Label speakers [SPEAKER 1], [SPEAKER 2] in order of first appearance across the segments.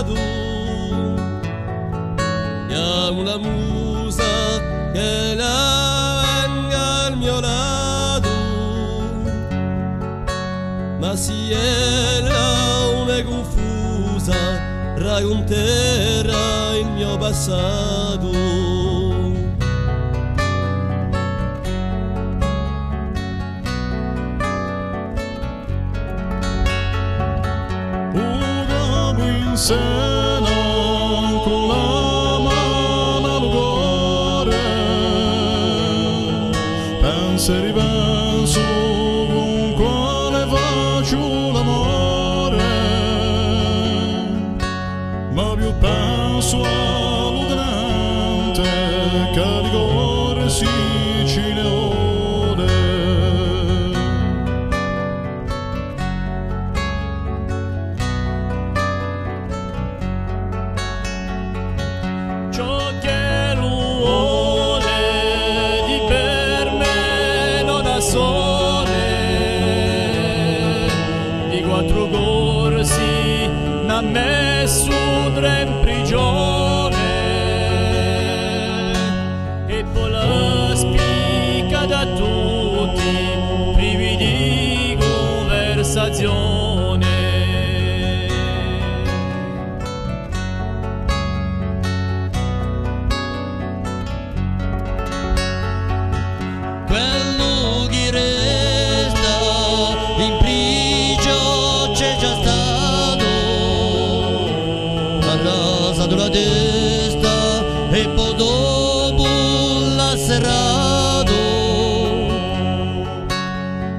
[SPEAKER 1] lado, y a una musa che la venga al mio lado, ma si era una confusa, racconterà il mio passato.
[SPEAKER 2] Seno con la mano al cuore, penso e ripenso con quale faccio l'amore, ma più penso all'udente che di cuore si ci ne ode.
[SPEAKER 3] Ciò che vuole di per me non ha sole, di quattro corsi n'ha messo tre in prigione, e poi la spicca da tutti, privi di conversazione.
[SPEAKER 1] Quello che resta in prigione c'è già stato, ha rasato la testa e poi dopo l'ha serrato,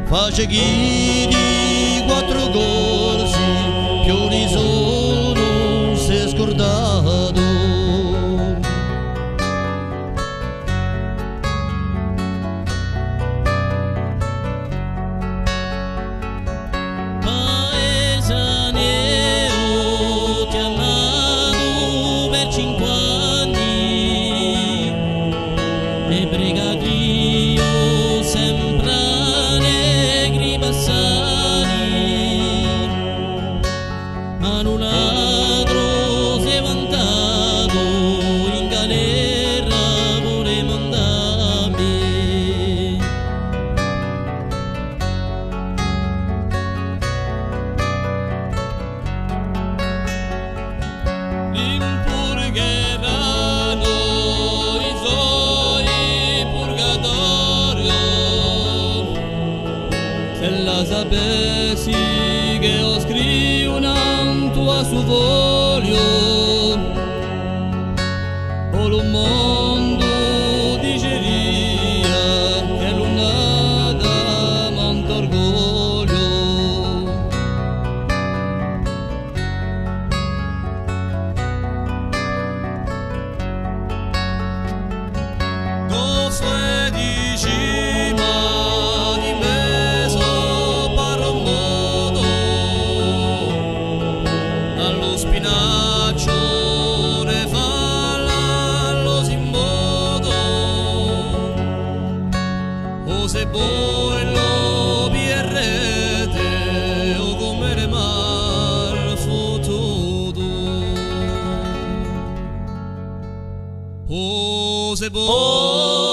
[SPEAKER 1] face chi di quattro corsi più di sono si è scordato. E brigadio sempre negri passati, ma un altro si è vantato in galera pure mandarmi. L'impurgheranno i suoi purgatorio, se la sapessi che ho scritto un tuo su foglio, o lo mondo diceria che l'unata monta orgoglio. Cosa dici ma di me so parlo modo, allo spinaccio ne fa l'allo si modo, o se poi lo pierrete o come ne mal fottuto, o se poi